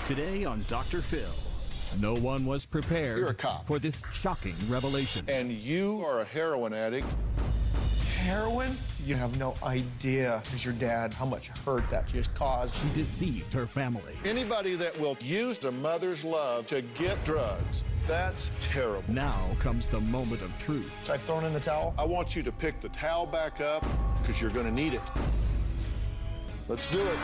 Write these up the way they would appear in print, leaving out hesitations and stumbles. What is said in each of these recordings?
Today on Dr. Phil, no one was prepared You're a cop. for this shocking revelation. And you are a heroin addict. Heroin? You have no idea, as your dad, how much hurt that just caused. She deceived her family. Anybody that will use a mother's love to get drugs, that's terrible. Now comes the moment of truth. Should I throw in the towel? I want you to pick the towel back up because you're going to need it. Let's do it.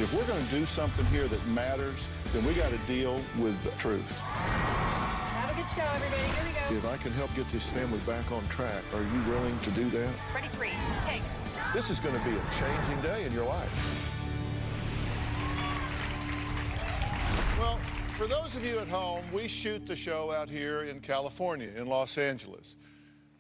If we're going to do something here that matters, then we got to deal with the truth. Have a good show, everybody. Here we go. If I can help get this family back on track, are you willing to do that? Ready, 3, take. This is going to be a changing day in your life. Well, for those of you at home, we shoot the show out here in California, in Los Angeles.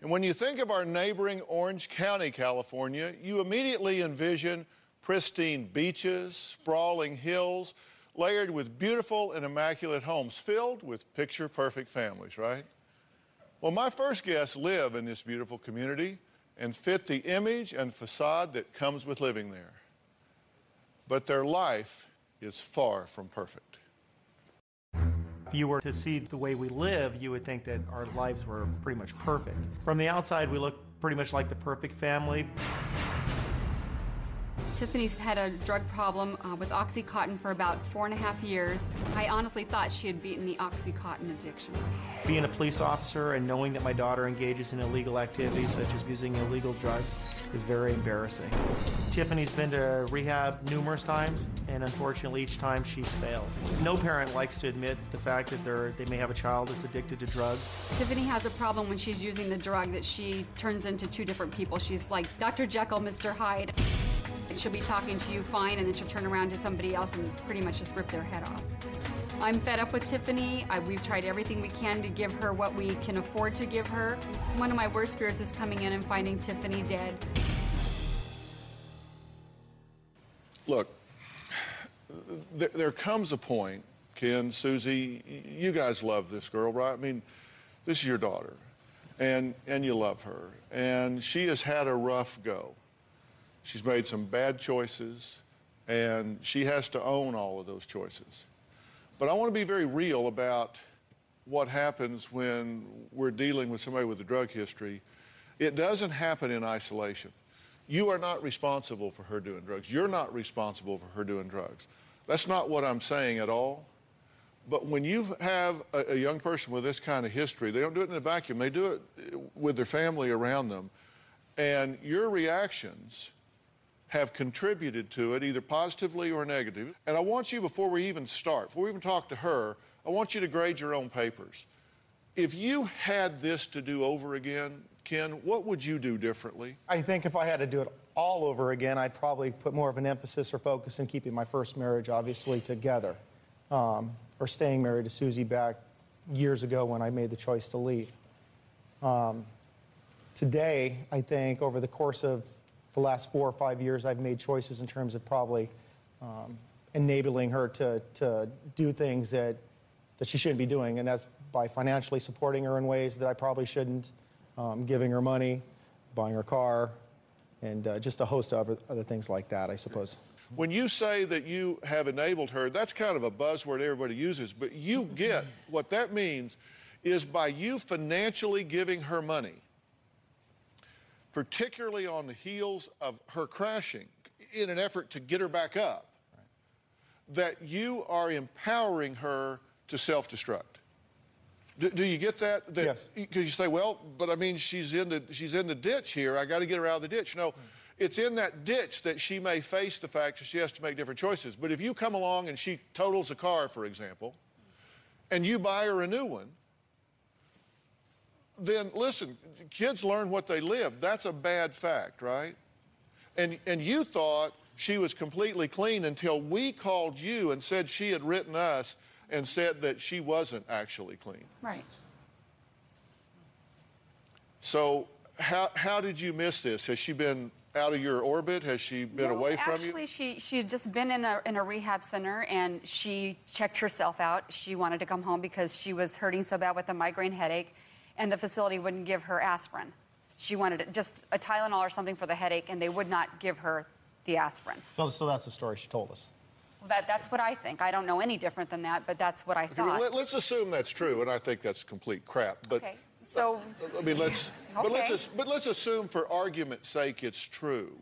And when you think of our neighboring Orange County, California, you immediately envision pristine beaches, sprawling hills, layered with beautiful and immaculate homes filled with picture-perfect families, right? Well, my first guests live in this beautiful community and fit the image and facade that comes with living there. But their life is far from perfect. If you were to see the way we live, you would think that our lives were pretty much perfect. From the outside, we look pretty much like the perfect family. Tiffany's had a drug problem with Oxycontin for about 4.5 years. I honestly thought she had beaten the Oxycontin addiction. Being a police officer and knowing that my daughter engages in illegal activities, such as using illegal drugs, is very embarrassing. Tiffany's been to rehab numerous times, and unfortunately each time she's failed. No parent likes to admit the fact that they may have a child that's addicted to drugs. Tiffany has a problem when she's using the drug that she turns into 2 different people. She's like Dr. Jekyll, Mr. Hyde. She'll be talking to you fine, and then she'll turn around to somebody else and pretty much just rip their head off. I'm fed up with Tiffany. We've tried everything we can to give her what we can afford to give her. One of my worst fears is coming in and finding Tiffany dead. Look, there comes a point, Ken, Susie, you guys love this girl, right? I mean, this is your daughter, and you love her, and she has had a rough go. She's made some bad choices, and she has to own all of those choices. But I want to be very real about what happens when we're dealing with somebody with a drug history. It doesn't happen in isolation. You are not responsible for her doing drugs. You're not responsible for her doing drugs. That's not what I'm saying at all. But when you have a young person with this kind of history, they don't do it in a vacuum. They do it with their family around them. And your reactions have contributed to it, either positively or negatively. And I want you, before we even start, before we even talk to her, I want you to grade your own papers. If you had this to do over again, Ken, what would you do differently? I think if I had to do it all over again, I'd probably put more of an emphasis or focus in keeping my first marriage, obviously, together. Or staying married to Susie back years ago when I made the choice to leave. Today, I think over the course of the last 4 or 5 years, I've made choices in terms of probably enabling her to do things that she shouldn't be doing, and that's by financially supporting her in ways that I probably shouldn't, giving her money, buying her a car, and just a host of other things like that, I suppose. When you say that you have enabled her, that's kind of a buzzword everybody uses, but you get what that means is by you financially giving her money, particularly on the heels of her crashing in an effort to get her back up, that you are empowering her to self-destruct. Do you get that? Yes. Because you say, well, but I mean, she's in the ditch here. I got to get her out of the ditch. No, it's in that ditch that she may face the fact that she has to make different choices. But if you come along and she totals a car, for example, and you buy her a new one, then listen, kids learn what they live. That's a bad fact, right? And you thought she was completely clean until we called you and said she had written us and said that she wasn't actually clean. Right. So how did you miss this? Has she been out of your orbit? Has she been away from you? Actually, she had just been in a rehab center, and she checked herself out. She wanted to come home because she was hurting so bad with a migraine headache, and the facility wouldn't give her aspirin. She wanted just a Tylenol or something for the headache, and they would not give her the aspirin. So that's the story she told us. That's what I think. I don't know any different than that, but that's what I thought. Let's assume that's true, and I think that's complete crap. But Okay, so... I mean, let's Okay. but let's assume for argument's sake it's true.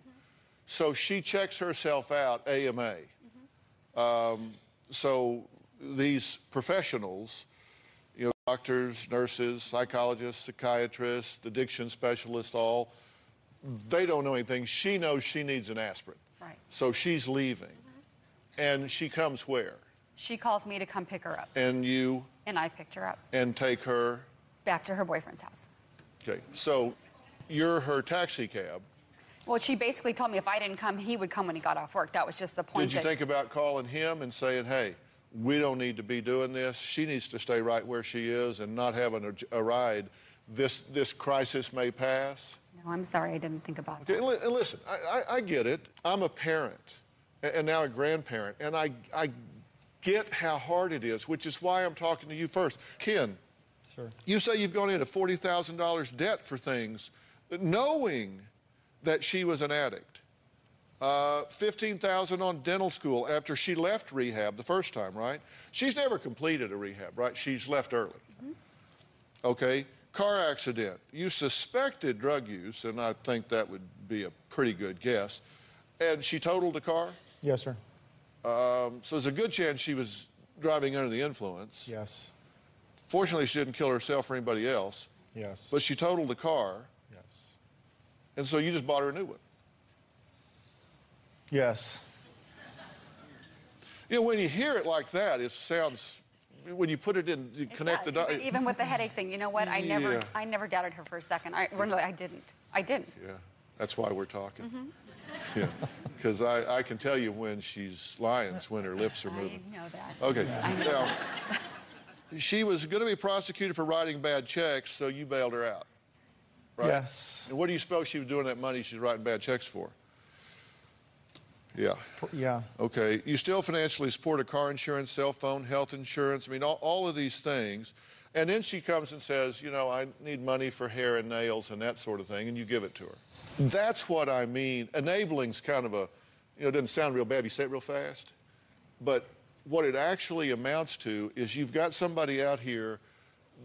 So she checks herself out, AMA. So these professionals, you know, doctors, nurses, psychologists, psychiatrists, addiction specialists, all, they don't know anything. She knows she needs an aspirin. Right. So she's leaving. And she comes where? She calls me to come pick her up, And you and I picked her up and take her. back to her boyfriend's house. Okay. So you're her taxi cab. Well, she basically told me if I didn't come, he would come when he got off work. That was just the point. Did you think about calling him and saying, hey, we don't need to be doing this. She needs to stay right where she is and not having a ride. This crisis may pass. No, I'm sorry, I didn't think about Okay, that. and listen, I get it. I'm a parent and now a grandparent, and I get how hard it is, which is why I'm talking to you first. Ken, Sure. you say you've gone into $40,000 debt for things, knowing that she was an addict. $15,000 on dental school after she left rehab the first time, right? She's never completed a rehab, right? She's left early. Okay, car accident. You suspected drug use, and I think that would be a pretty good guess. And she totaled the car? Yes, sir. So there's a good chance she was driving under the influence. Yes. Fortunately, she didn't kill herself or anybody else, Yes. but she totaled the car, Yes. and so you just bought her a new one. Yes. You know, when you hear it like that, it sounds, when you put it in, you It connect the does, dots. even with the headache thing, you know what? I Yeah. never doubted her for a second. I didn't. I didn't. Yeah, that's why we're talking. Mm-hmm. Yeah, because I can tell you when she's lying, it's when her lips are moving. I know that. Okay, I know. now, she was going to be prosecuted for writing bad checks, so you bailed her out, right? Yes. And what do you suppose she was doing that money she's writing bad checks for? Yeah. Yeah. Okay. You still financially support a car insurance, cell phone, health insurance. I mean, all of these things. And then she comes and says, you know, I need money for hair and nails and that sort of thing, and you give it to her. That's what I mean. Enabling's kind of a, you know, it doesn't sound real bad. You say it real fast. But what it actually amounts to is you've got somebody out here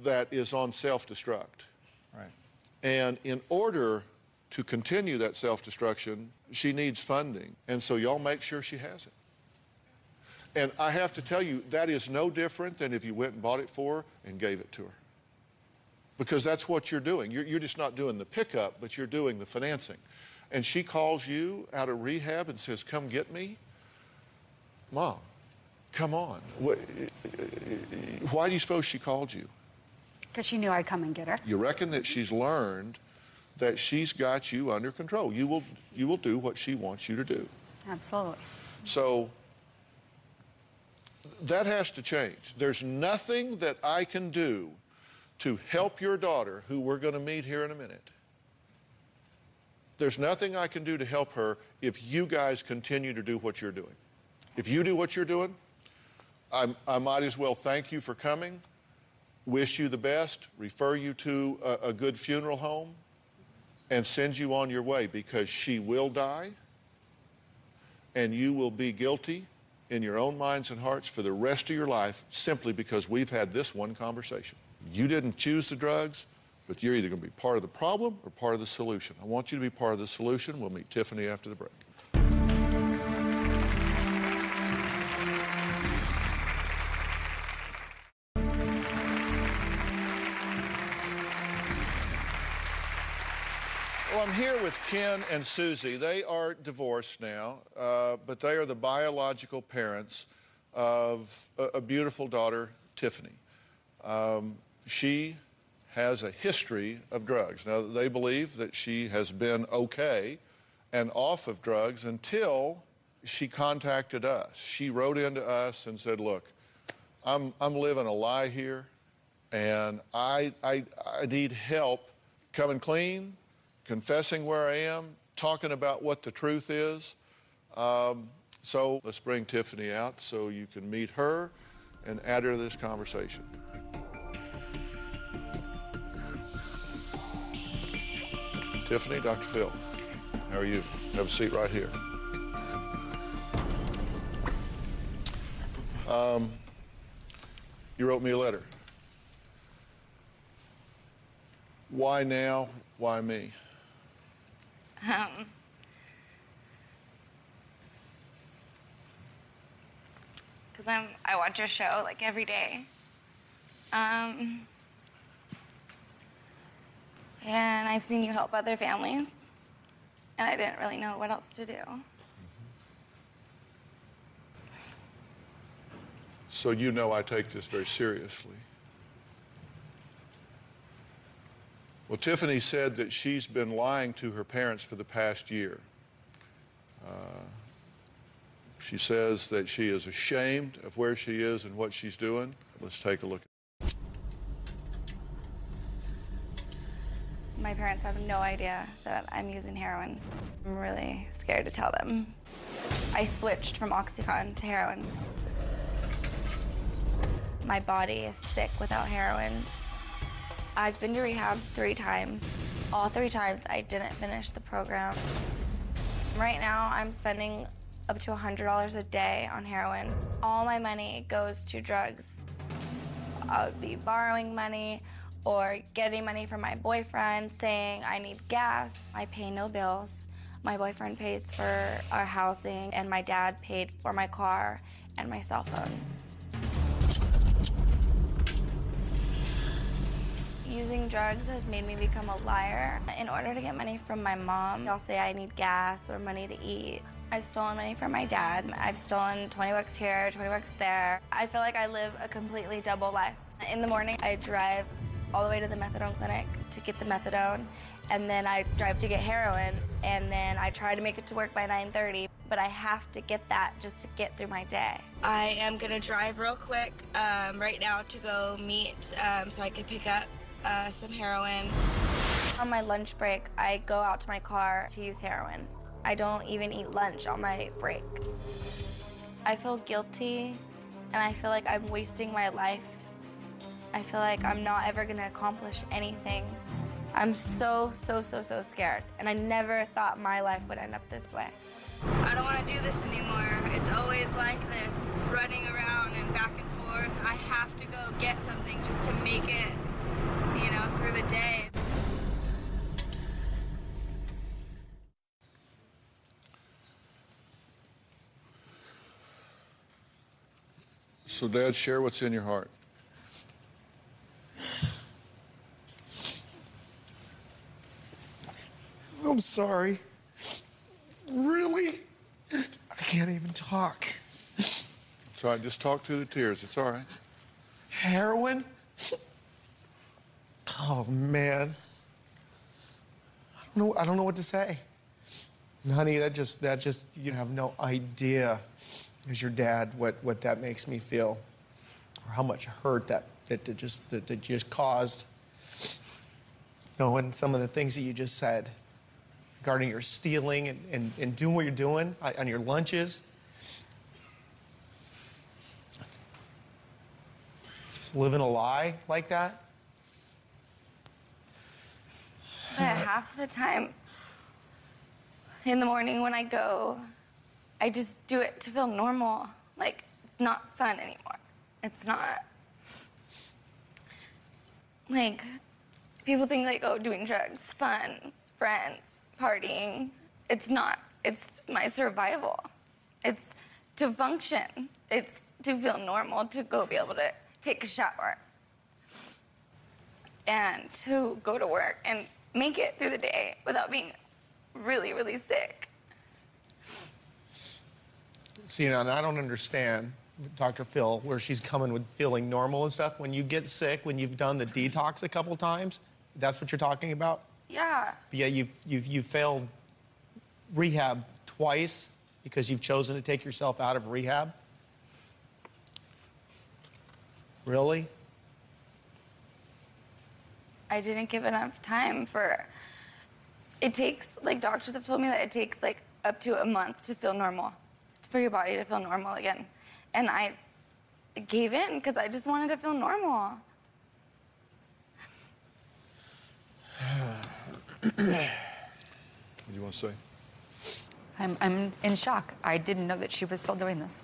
that is on self-destruct. Right. And in order to continue that self-destruction, she needs funding. And so y'all make sure she has it. And I have to tell you, that is no different than if you went and bought it for her and gave it to her. Because that's what you're doing. You're just not doing the pickup, but you're doing the financing. And she calls you out of rehab and says, come get me. Mom, come on. Why do you suppose she called you? Because she knew I'd come and get her. You reckon that she's learned that she's got you under control. You will do what she wants you to do. Absolutely. So that has to change. There's nothing that I can do to help your daughter, who we're going to meet here in a minute. There's nothing I can do to help her if you guys continue to do what you're doing. If you do what you're doing, I might as well thank you for coming, wish you the best, refer you to a good funeral home, and send you on your way, because she will die, and you will be guilty in your own minds and hearts for the rest of your life simply because we've had this one conversation. You didn't choose the drugs, but you're either going to be part of the problem or part of the solution. I want you to be part of the solution. We'll meet Tiffany after the break. Well, I'm here with Ken and Susie. They are divorced now, but they are the biological parents of a beautiful daughter, Tiffany. She has a history of drugs. Now, they believe that she has been okay and off of drugs until she contacted us. She wrote into us and said, look, I'm living a lie here, and I need help coming clean, confessing where I am, talking about what the truth is. So let's bring Tiffany out so you can meet her and add her to this conversation. Tiffany, Dr. Phil, how are you? Have a seat right here. You wrote me a letter. Why now? Why me? Because I watch your show like every day. And I've seen you help other families. And I didn't really know what else to do. So you know I take this very seriously. Well, Tiffany said that she's been lying to her parents for the past year. She says that she is ashamed of where she is and what she's doing. Let's take a look. My parents have no idea that I'm using heroin. I'm really scared to tell them. I switched from Oxycontin to heroin. My body is sick without heroin. I've been to rehab 3 times. All 3 times I didn't finish the program. Right now I'm spending up to $100 a day on heroin. All my money goes to drugs. I would be borrowing money or getting money from my boyfriend saying I need gas. I pay no bills. My boyfriend pays for our housing and my dad paid for my car and my cell phone. Using drugs has made me become a liar. In order to get money from my mom, I'll say I need gas or money to eat. I've stolen money from my dad. I've stolen 20 bucks here, 20 bucks there. I feel like I live a completely double life. In the morning, I drive all the way to the methadone clinic to get the methadone, and then I drive to get heroin, and then I try to make it to work by 9:30, but I have to get that just to get through my day. I am gonna drive real quick right now to go meet so I can pick up some heroin. On my lunch break, I go out to my car to use heroin. I don't even eat lunch on my break. I feel guilty, and I feel like I'm wasting my life. I feel like I'm not ever gonna accomplish anything. I'm so scared, and I never thought my life would end up this way. I don't wanna do this anymore. It's always like this, running around and back and forth. I have to go get something just to make it, you know, through the day. So, Dad, share what's in your heart. I'm sorry. Really? I can't even talk. It's all right. Just talk through the tears. It's all right. Heroin? Oh, man. I don't know what to say. And honey, that just, you have no idea as your dad what that makes me feel, or how much hurt that just caused. You know, and some of the things that you just said regarding your stealing and doing what you're doing on your lunches. Just living a lie like that. But half the time in the morning when I go, I just do it to feel normal. Like, it's not fun anymore. It's not. Like, people think, like, oh, doing drugs, fun, friends, partying. It's not. It's my survival. It's to function. It's to feel normal, to go be able to take a shower and to go to work and make it through the day without being really sick. See, you know, and I don't understand, Dr. Phil, where she's coming with feeling normal and stuff. When you get sick, when you've done the detox a couple times, that's what you're talking about? Yeah. But yeah, you've failed rehab twice because you've chosen to take yourself out of rehab? Really? I didn't give enough time for... It takes, like, doctors have told me that it takes, like, up to a month to feel normal, for your body to feel normal again. And I gave in because I just wanted to feel normal. What do you want to say? I'm in shock. I didn't know that she was still doing this.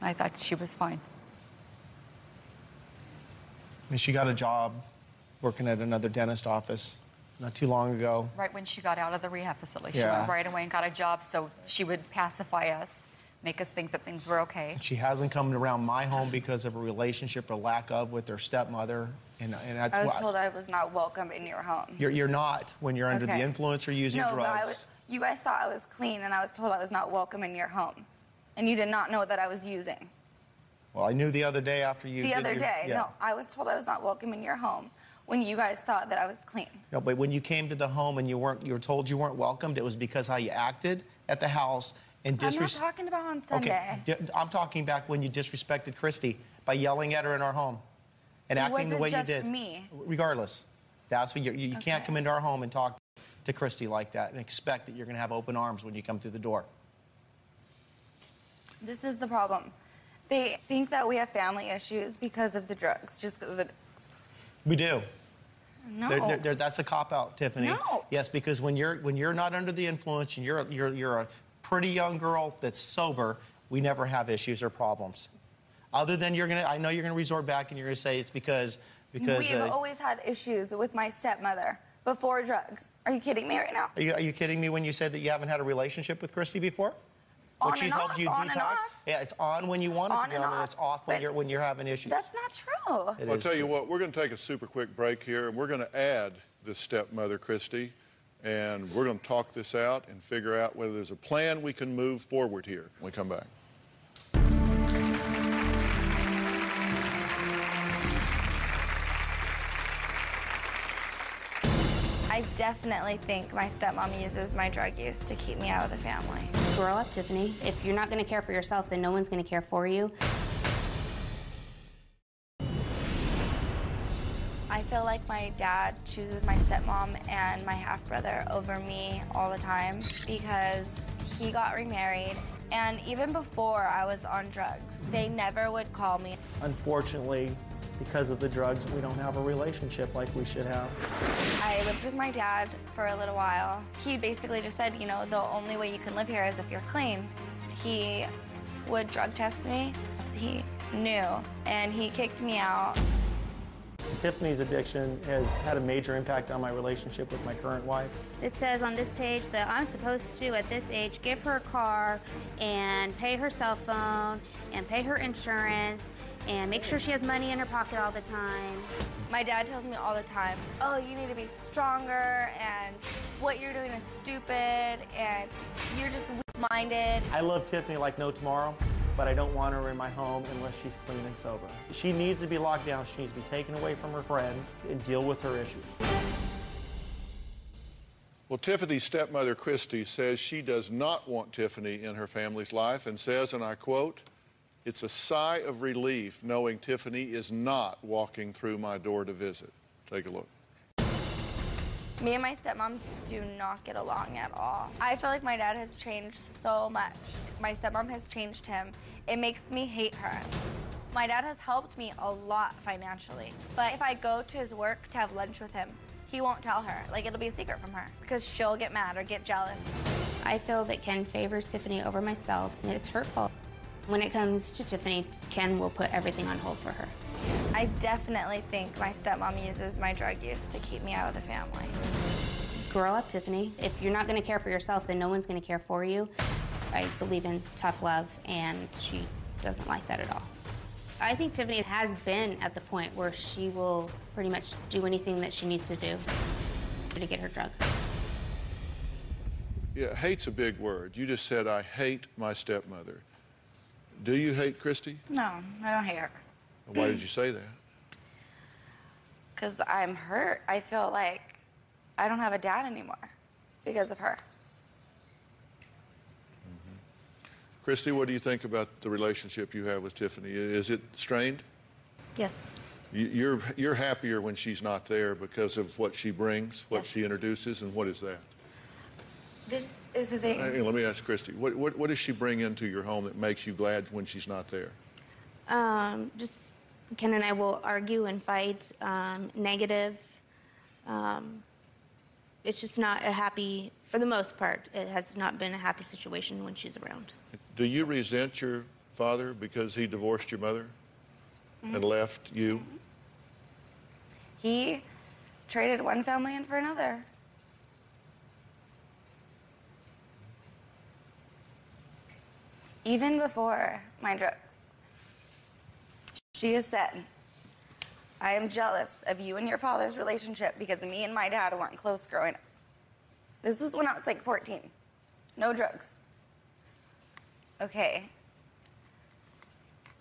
I thought she was fine. I mean, she got a job working at another dentist office not too long ago. Right when she got out of the rehab facility, she Yeah. went right away and got a job so she would pacify us, make us think that things were okay. She hasn't come around my home because of a relationship or lack of with her stepmother. And that's I was why told I was not welcome in your home. you're not when you're under the Okay. influence or using No, drugs. but you guys thought I was clean, and I was told I was not welcome in your home. And you did not know that I was using. Well, I knew the other day after you The did other your- day, yeah. no, I was told I was not welcome in your home when you guys thought that I was clean. No, but when you came to the home and you were told you weren't welcomed, it was because how you acted at the house and I'm not talking about on Sunday. Okay, I'm talking back when you disrespected Christy by yelling at her in our home and It acting the wasn't way just you did. me. Regardless, that's what you can't Okay. come into our home and talk to Christy like that and expect that you're going to have open arms when you come through the door. This is the problem. They think that we have family issues because of the drugs, just because of the drugs. We do. No. That's a cop out, Tiffany. No. Yes, because when you're not under the influence and you're a pretty young girl that's sober, we never have issues or problems. Other than I know you're gonna resort back and you're gonna say it's because. We've always had issues with my stepmother before drugs. Are you kidding me right now? Are you kidding me when you said that you haven't had a relationship with Christy before? On When she's and helped off, you on and detox? off. Yeah, it's on when you want it to On be and on, and off, it's off but when you're having issues. That's not true. It I'll is tell you true. what, we're going to take a super quick break here, and we're going to add this stepmother, Christy, and we're going to talk this out and figure out whether there's a plan we can move forward here when we come back. I definitely think my stepmom uses my drug use to keep me out of the family. Grow up, Tiffany. If you're not going to care for yourself, then no one's going to care for you. I feel like my dad chooses my stepmom and my half-brother over me all the time because he got remarried, and even before I was on drugs, they never would call me. Unfortunately, because of the drugs, we don't have a relationship like we should have. I lived with my dad for a little while. He basically just said, you know, the only way you can live here is if you're clean. He would drug test me, so he knew, and he kicked me out. Tiffany's addiction has had a major impact on my relationship with my current wife. It says on this page that I'm supposed to, at this age, give her a car and pay her cell phone and pay her insurance and make sure she has money in her pocket all the time. My dad tells me all the time, oh, you need to be stronger, and what you're doing is stupid, and you're just weak-minded. I love Tiffany like no tomorrow, but I don't want her in my home unless she's clean and sober. She needs to be locked down. She needs to be taken away from her friends and deal with her issues. Well, Tiffany's stepmother, Christy, says she does not want Tiffany in her family's life and says, and I quote, "It's a sigh of relief knowing Tiffany is not walking through my door to visit." Take a look. Me and my stepmom do not get along at all. I feel like my dad has changed so much. My stepmom has changed him. It makes me hate her. My dad has helped me a lot financially, but if I go to his work to have lunch with him, he won't tell her. Like, it'll be a secret from her because she'll get mad or get jealous. I feel that Ken favors Tiffany over myself, and it's hurtful. When it comes to Tiffany, Ken will put everything on hold for her. I definitely think my stepmom uses my drug use to keep me out of the family. Grow up, Tiffany. If you're not going to care for yourself, then no one's going to care for you. I believe in tough love, and she doesn't like that at all. I think Tiffany has been at the point where she will pretty much do anything that she needs to do to get her drug. Yeah, hate's a big word. You just said, I hate my stepmother. Do you hate Christy? No, I don't hate her. Why did you say that? Because I'm hurt. I feel like I don't have a dad anymore because of her. Christy, what do you think about the relationship you have with Tiffany? Is it strained? Yes. You're happier when she's not there because of what she brings, what Yes. she introduces, and what is that? This is the thing. Hey, let me ask Christy, what does she bring into your home that makes you glad when she's not there? Just Ken and I will argue and fight, negative. It's just not a happy, for the most part, it has not been a happy situation when she's around. Do you resent your father because he divorced your mother and left you? He traded one family in for another. Even before my drugs, she has said, I am jealous of you and your father's relationship because me and my dad weren't close growing up. This was when I was like 14. No drugs. Okay.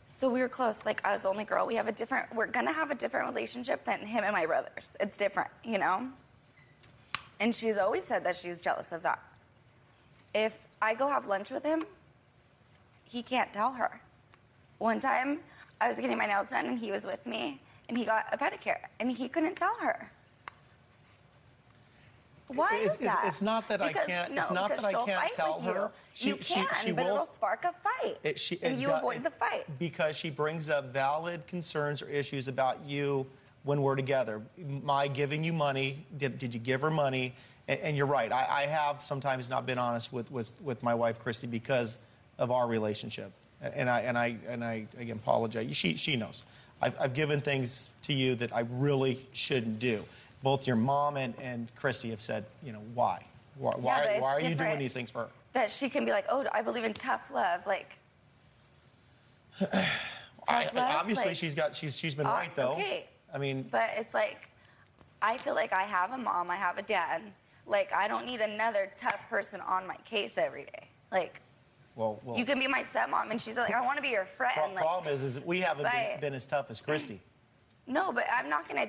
So we were close. Like, I was the only girl. We're gonna have a different relationship than him and my brothers. It's different, you know? And she's always said that she's jealous of that. If I go have lunch with him, he can't tell her. One time, I was getting my nails done and he was with me and he got a pedicure and he couldn't tell her. Why is that? It's not that I can't. It's not that I can't tell her. You can, but it'll spark a fight, and you avoid the fight because she brings up valid concerns or issues about you when we're together. My giving you money. Did you give her money? And you're right. I have sometimes not been honest with my wife Christy because of our relationship. And I again apologize. She knows. I've given things to you that I really shouldn't do. Both your mom and Christy have said, you know, why? Why are you doing these things for her? That she can be like, oh, I believe in tough love, like. Obviously, like, she's been right though. Okay. I mean, but it's like, I feel like I have a mom, I have a dad. Like, I don't need another tough person on my case every day. Like. Well, you can be my stepmom, and she's like, I want to be your friend. The problem is we haven't been as tough as Christy. No, but I'm not gonna.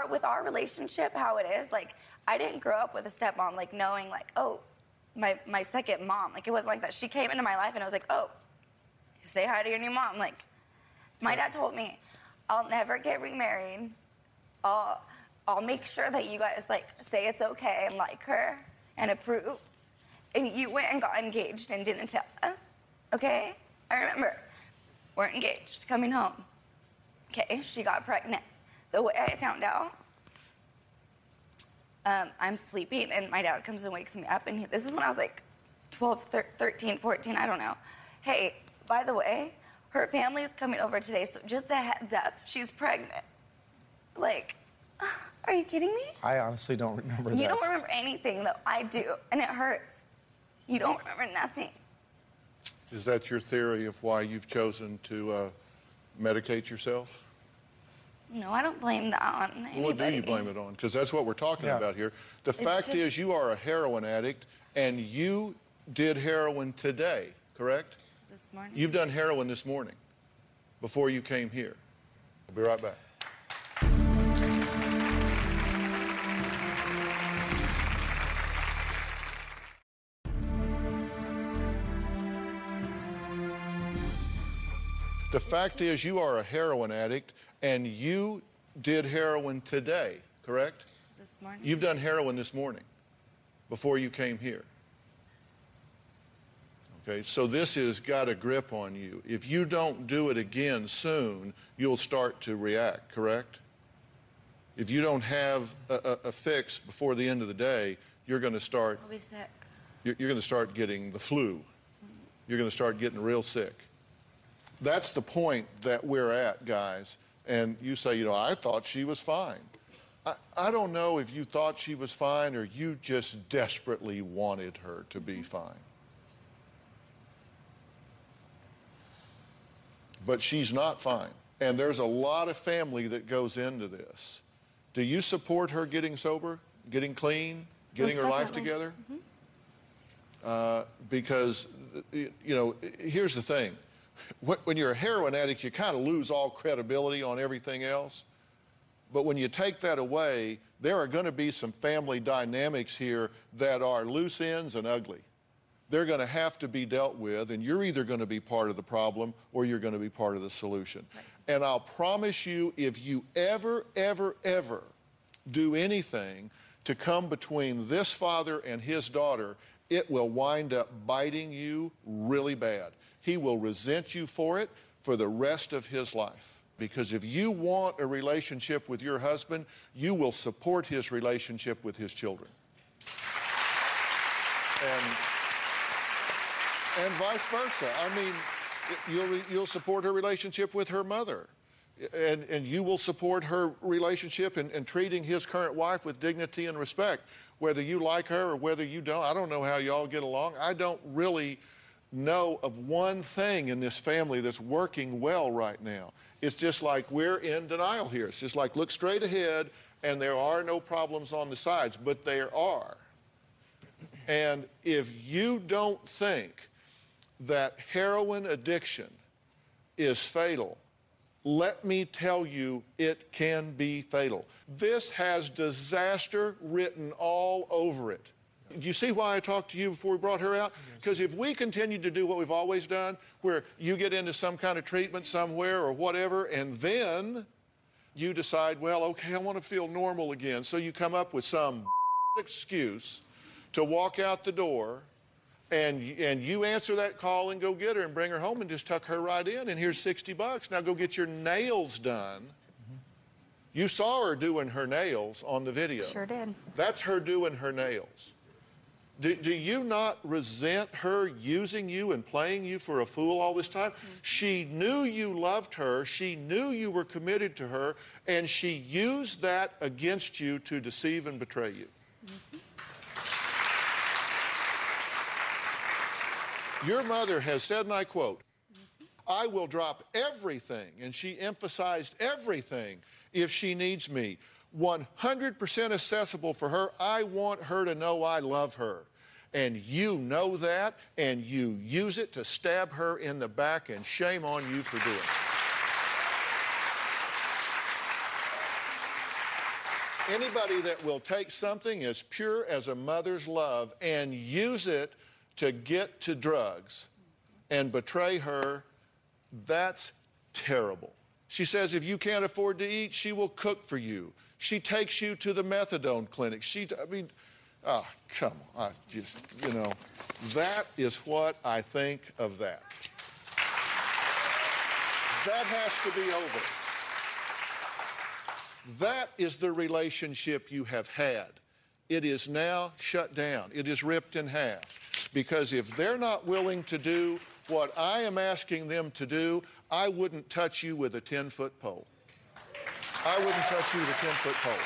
With our relationship, how it is, like, I didn't grow up with a stepmom, like, knowing, like, oh, my second mom. Like, it wasn't like that. She came into my life, and I was like, oh, say hi to your new mom. Like, my dad told me, I'll never get remarried. I'll make sure that you guys, like, say it's okay and like her and approve. And you went and got engaged and didn't tell us, okay? I remember, we're engaged, coming home. Okay, she got pregnant. The way I found out, I'm sleeping, and my dad comes and wakes me up, and this is when I was like 12, 13, 14, I don't know. Hey, by the way, her family is coming over today, so just a heads up, she's pregnant. Like, are you kidding me? I honestly don't remember that. You don't remember anything, though. I do, and it hurts. You don't remember nothing. Is that your theory of why you've chosen to medicate yourself? No, I don't blame that on anybody. What do you blame it on? Because that's what we're talking about here. The fact is you are a heroin addict, and you did heroin today, correct? This morning. You've done heroin this morning before you came here. We'll be right back. The fact is you are a heroin addict, and you did heroin today, correct? This morning. You've done heroin this morning before you came here. Okay, so this has got a grip on you. If you don't do it again soon, you'll start to react, correct? If you don't have a fix before the end of the day, you're going to start. I'll be sick. You're going to start getting the flu. You're going to start getting real sick. That's the point that we're at, guys. And you say, you know, I thought she was fine. I don't know if you thought she was fine or you just desperately wanted her to be fine. But she's not fine. And there's a lot of family that goes into this. Do you support her getting sober, getting clean, getting her life together? Because, you know, here's the thing. When you're a heroin addict, you kind of lose all credibility on everything else. But when you take that away, there are going to be some family dynamics here that are loose ends and ugly. They're going to have to be dealt with, and you're either going to be part of the problem or you're going to be part of the solution. Right. And I'll promise you, if you ever do anything to come between this father and his daughter, it will wind up biting you really bad. He will resent you for it for the rest of his life. Because if you want a relationship with your husband, you will support his relationship with his children. And And vice versa. I mean, you'll support her relationship with her mother. And you will support her relationship in treating his current wife with dignity and respect, whether you like her or whether you don't. I don't know how y'all get along. I don't really know of one thing in this family that's working well right now. It's just like we're in denial here. It's just like look straight ahead and there are no problems on the sides, but there are. And if you don't think that heroin addiction is fatal, let me tell you, it can be fatal. This has disaster written all over it. Do you see why I talked to you before we brought her out? Because if we continue to do what we've always done, where you get into some kind of treatment somewhere or whatever, and then you decide, well, okay, I want to feel normal again. So you come up with some excuse to walk out the door, and you answer that call and go get her and bring her home and just tuck her right in, and here's $60. Now go get your nails done. You saw her doing her nails on the video. Sure did. That's her doing her nails. Do you not resent her using you and playing you for a fool all this time? She knew you loved her. She knew you were committed to her, and she used that against you to deceive and betray you. Your mother has said, and I quote, I will drop everything, and she emphasized everything, if she needs me. 100% accessible for her. I want her to know I love her. And you know that, and you use it to stab her in the back, and shame on you for doing it. Anybody that will take something as pure as a mother's love and use it to get to drugs and betray her, that's terrible. She says if you can't afford to eat, she will cook for you. She takes you to the methadone clinic. Oh, come on. That is what I think of that. That has to be over. That is the relationship you have had. It is now shut down. It is ripped in half. Because if they're not willing to do what I am asking them to do, I wouldn't touch you with a 10-foot pole. I wouldn't touch you with a 10-foot pole.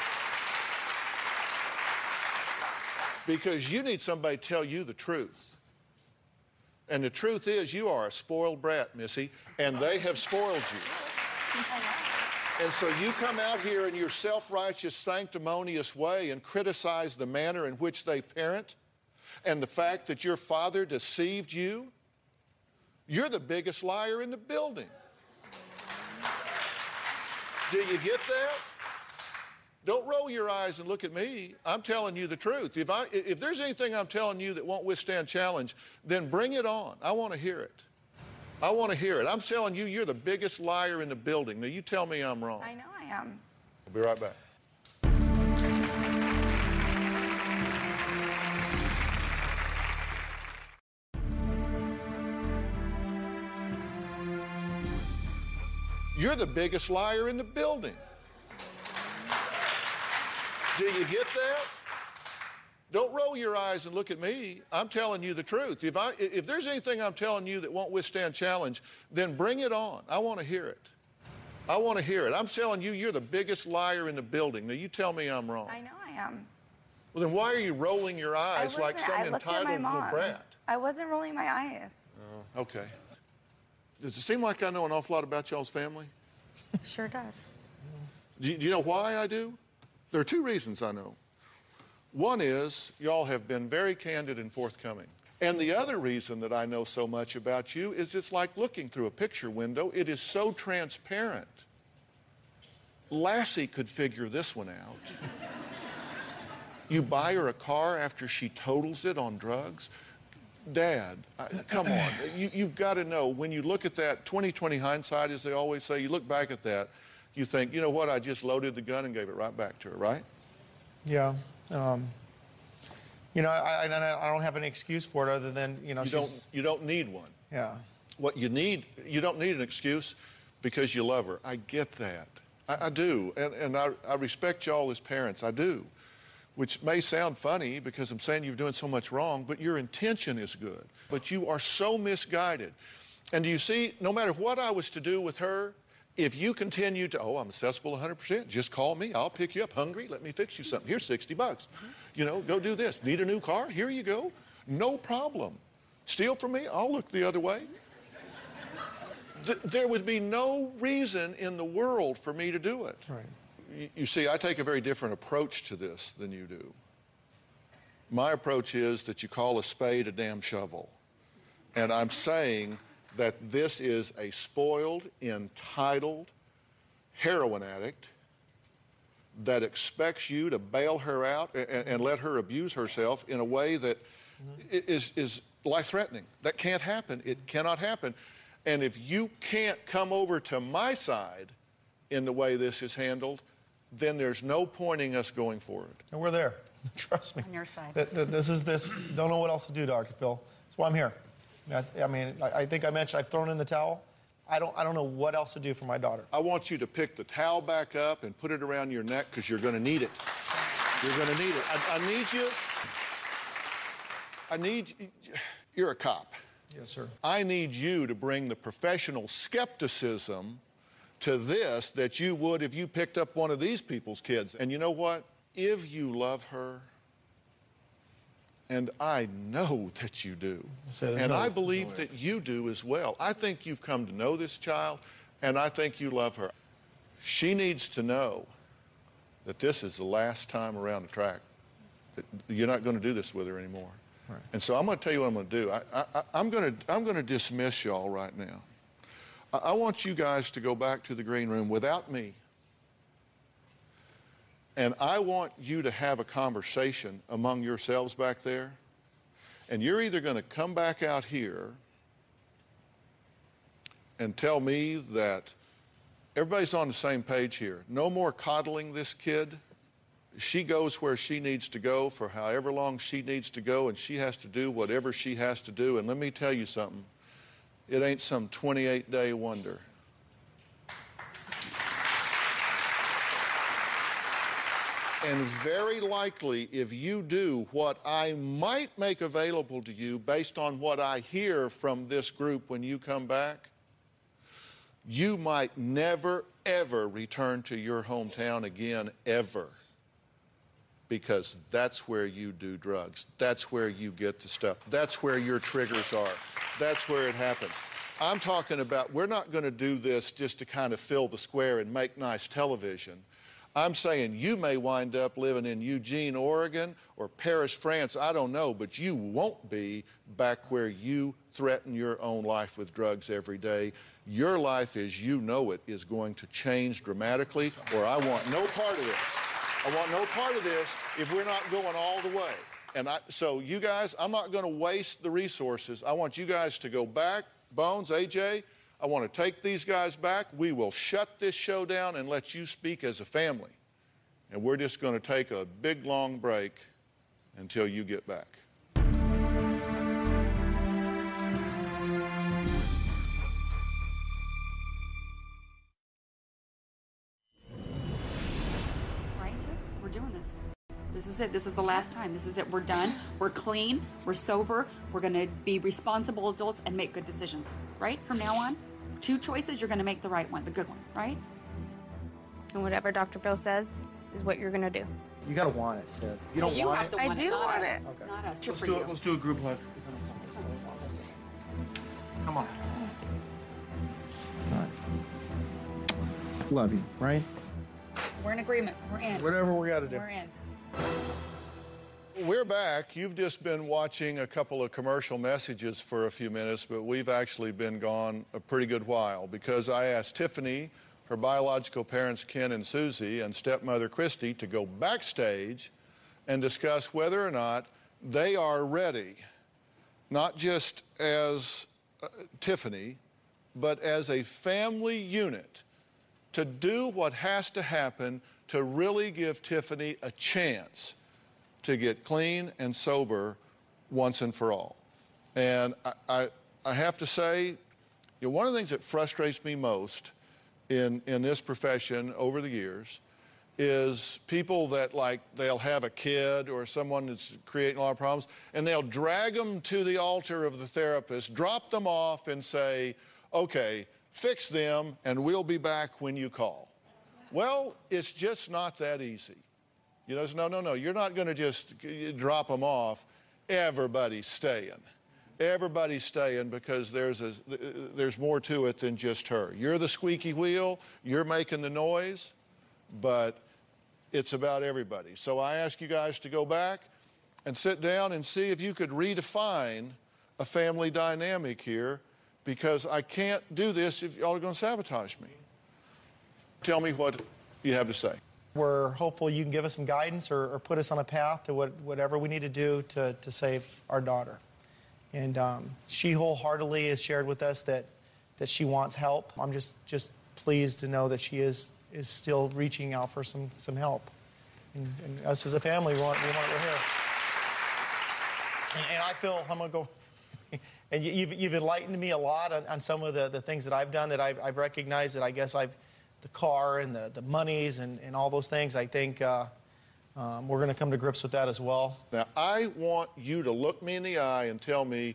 Because you need somebody to tell you the truth. And the truth is you are a spoiled brat, Missy, and they have spoiled you. And so you come out here in your self-righteous, sanctimonious way and criticize the manner in which they parent and the fact that your father deceived you. You're the biggest liar in the building. Do you get that? Don't roll your eyes and look at me. I'm telling you the truth. If there's anything I'm telling you that won't withstand challenge, then bring it on. I want to hear it. I want to hear it. I'm telling you, you're the biggest liar in the building. Now, you tell me I'm wrong. I know I am. I'll be right back. You're the biggest liar in the building. Do you get that? Don't roll your eyes and look at me. I'm telling you the truth. If there's anything I'm telling you that won't withstand challenge, then bring it on. I want to hear it. I want to hear it. I'm telling you, you're the biggest liar in the building. Now, you tell me I'm wrong. I know I am. Well, then why are you rolling your eyes like some entitled little brat? I wasn't rolling my eyes. Okay. Does it seem like I know an awful lot about y'all's family? Sure does. Do you know why I do? There are two reasons I know. One is y'all have been very candid and forthcoming. And the other reason that I know so much about you is it's like looking through a picture window. It is so transparent. Lassie could figure this one out. You buy her a car after she totals it on drugs. Dad, come on. You've got to know, when you look at that, 20/20 hindsight, as they always say, you look back at that, you think, you know what, I just loaded the gun and gave it right back to her, right? Yeah. I don't have any excuse for it other than, you don't need one. Yeah. What you don't need an excuse because you love her. I get that. I do. And I respect y'all as parents. I do. which may sound funny because I'm saying you're doing so much wrong, but your intention is good. But you are so misguided. And do you see, no matter what I was to do with her, if you continue to, oh, I'm accessible 100%, just call me. I'll pick you up. Hungry? Let me fix you something. Here's $60. You know, go do this. Need a new car? Here you go. No problem. Steal from me? I'll look the other way. There would be no reason in the world for me to do it. Right. You see, I take a very different approach to this than you do. My approach is that you call a spade a damn shovel. And I'm saying that this is a spoiled, entitled heroin addict that expects you to bail her out and let her abuse herself in a way that is life-threatening. That can't happen. It cannot happen. And if you can't come over to my side in the way this is handled, then there's no pointing us going forward. And we're there. Trust me. On your side. This is this. Don't know what else to do, Dr. Phil. That's why I'm here. I mean, I think I mentioned I've thrown in the towel. I don't know what else to do for my daughter. I want you to pick the towel back up and put it around your neck because you're going to need it. You're going to need it. You're a cop. Yes, sir. I need you to bring the professional skepticism to this that you would if you picked up one of these people's kids. And you know what? If you love her, and I know that you do, and I believe that you do as well. I think you've come to know this child, and I think you love her. She needs to know that this is the last time around the track, that you're not going to do this with her anymore. Right. And so I'm going to tell you what I'm going to do. I'm going to dismiss y'all right now. I want you guys to go back to the green room without me. And I want you to have a conversation among yourselves back there. And you're either going to come back out here and tell me that everybody's on the same page here. No more coddling this kid. She goes where she needs to go for however long she needs to go, and she has to do whatever she has to do. And let me tell you something. It ain't some 28-day wonder. And very likely, if you do what I might make available to you based on what I hear from this group when you come back, you might never, ever return to your hometown again, ever. Because that's where you do drugs. That's where you get the stuff. That's where your triggers are. That's where it happens. I'm talking about, we're not going to do this just to kind of fill the square and make nice television. I'm saying you may wind up living in Eugene, Oregon, or Paris, France, I don't know, but you won't be back where you threaten your own life with drugs every day. Your life as you know it is going to change dramatically, or I want no part of this. I want no part of this if we're not going all the way. And so you guys, I'm not going to waste the resources. I want you guys to go back. Bones, AJ, I want to take these guys back. We will shut this show down and let you speak as a family. And we're just going to take a big, long break until you get back. We're doing this. This is it. This is the last time. This is it. We're done. We're clean. We're sober. We're going to be responsible adults and make good decisions, right? From now on, 2 choices, you're going to make the right one, the good one, right? And whatever Dr. Phil says is what you're going to do. You got to want it, Sid. You don't You want have it? to want I do it, not want us. it. Okay. Not us. Let's For do you. it. Let's do a group hug. Come on. Love you, right? We're in agreement. We're in. Whatever we got to do. We're in. We're back. You've just been watching a couple of commercial messages for a few minutes, but we've actually been gone a pretty good while because I asked Tiffany, her biological parents Ken and Susie, and stepmother Christy to go backstage and discuss whether or not they are ready, not just as Tiffany, but as a family unit to do what has to happen to really give Tiffany a chance to get clean and sober once and for all. And I have to say, one of the things that frustrates me most in this profession over the years is people that, like, they'll have a kid or someone that's creating a lot of problems, and they'll drag them to the altar of the therapist, drop them off, and say, okay, fix them, and we'll be back when you call. Well, it's just not that easy. You know, no, you're not going to just drop them off. Everybody's staying. Everybody's staying because there's more to it than just her. You're the squeaky wheel, you're making the noise, but it's about everybody. So I ask you guys to go back and sit down and see if you could redefine a family dynamic here, because I can't do this if y'all are going to sabotage me. Tell me what you have to say. We're hopeful you can give us some guidance or put us on a path to whatever we need to do to save our daughter. And she wholeheartedly has shared with us that she wants help. I'm just pleased to know that she is still reaching out for some help. And us as a family, we want we're here. And I feel, I'm going to go, and you've enlightened me a lot on some of the things that I've done, that I've recognized that I guess the car and the monies and all those things, I think we're going to come to grips with that as well. Now, I want you to look me in the eye and tell me,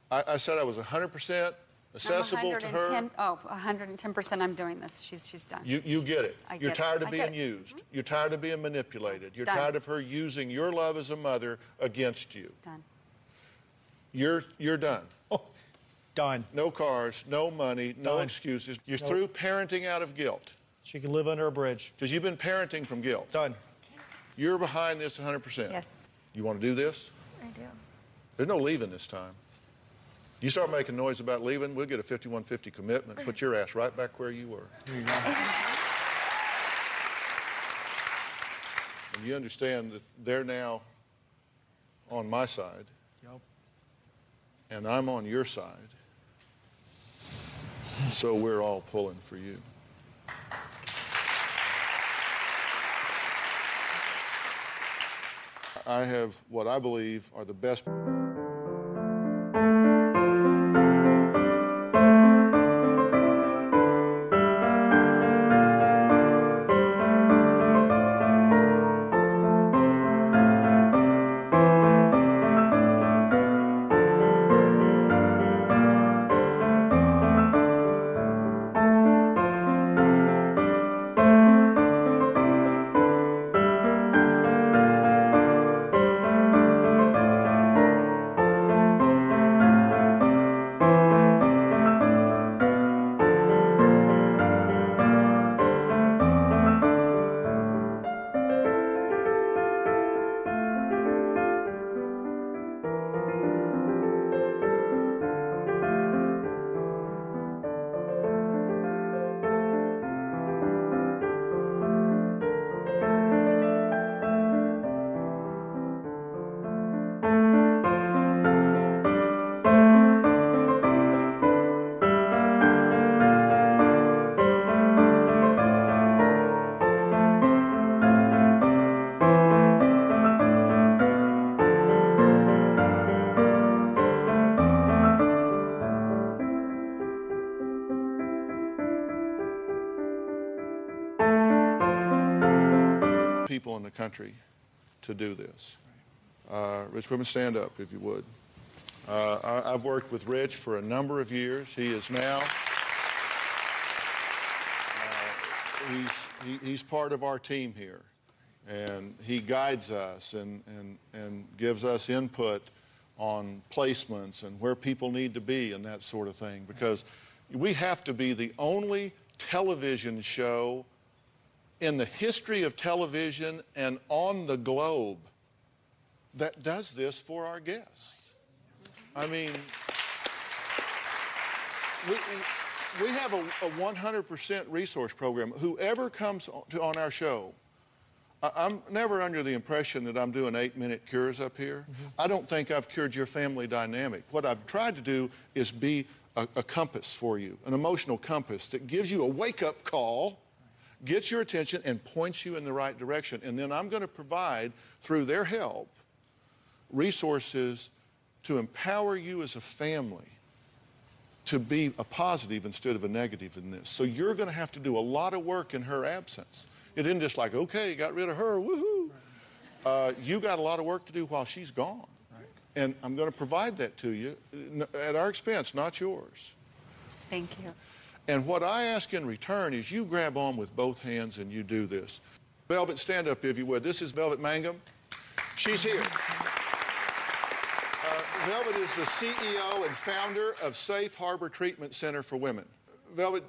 I said I was 100% accessible to her. Oh, 110% I'm doing this. She's done. You get it. I get You're it. tired of I being get it. used. You're tired of being manipulated. You're Done. tired of her using your love as a mother against you. Done. You're done. Oh, done. No cars, no money, no Done. excuses. You're through parenting out of guilt. She can live under a bridge. Because you've been parenting from guilt. Done. You're behind this 100%. Yes, You want to do this? I do. There's no leaving this time. You start making noise about leaving, we'll get a 5150 commitment, put your ass right back where you were. There you go. And you understand that they're now on my side, Yep. and I'm on your side. So we're all pulling for you. I have what I believe are the best. People in the country to do this. Rich Whitman, stand up if you would. I've worked with Rich for a number of years. He is now, he's part of our team here, and he guides us and gives us input on placements and where people need to be and that sort of thing, because we have to be the only television show in the history of television and on the globe that does this for our guests. I mean, we have a 100% resource program. Whoever comes on our show, I'm never under the impression that I'm doing 8-minute cures up here. I don't think I've cured your family dynamic. What I've tried to do is be a compass for you, an emotional compass that gives you a wake-up call, gets your attention, and points you in the right direction. And then I'm going to provide, through their help, resources to empower you as a family to be a positive instead of a negative in this. So you're going to have to do a lot of work in her absence. It didn't just like, okay, got rid of her, woohoo. You got a lot of work to do while she's gone. And I'm going to provide that to you at our expense, not yours. Thank you. And what I ask in return is you grab on with both hands and you do this. Velvet, stand up if you would. This is Velvet Mangum. She's here. Velvet is the CEO and founder of Safe Harbor Treatment Center for Women. Velvet,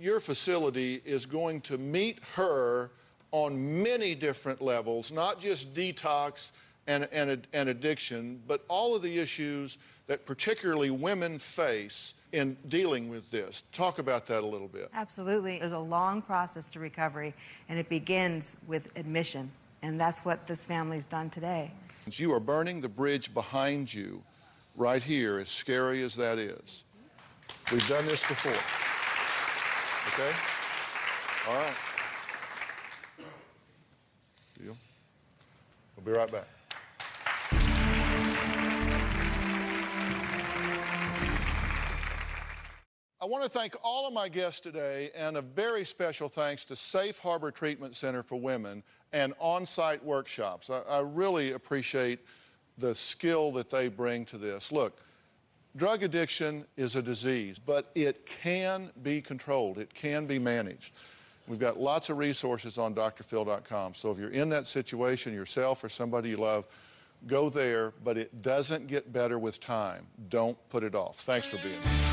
your facility is going to meet her on many different levels, not just detox and addiction, but all of the issues that particularly women face in dealing with this. Talk about that a little bit. Absolutely. There's a long process to recovery, and it begins with admission, and that's what this family's done today. You are burning the bridge behind you right here, as scary as that is. We've done this before. Okay? All right. Deal. We'll be right back. I want to thank all of my guests today, and a very special thanks to Safe Harbor Treatment Center for Women and on-site workshops. I really appreciate the skill that they bring to this. Look, drug addiction is a disease, but it can be controlled. It can be managed. We've got lots of resources on drphil.com. So if you're in that situation yourself or somebody you love, go there, but it doesn't get better with time. Don't put it off. Thanks for being here.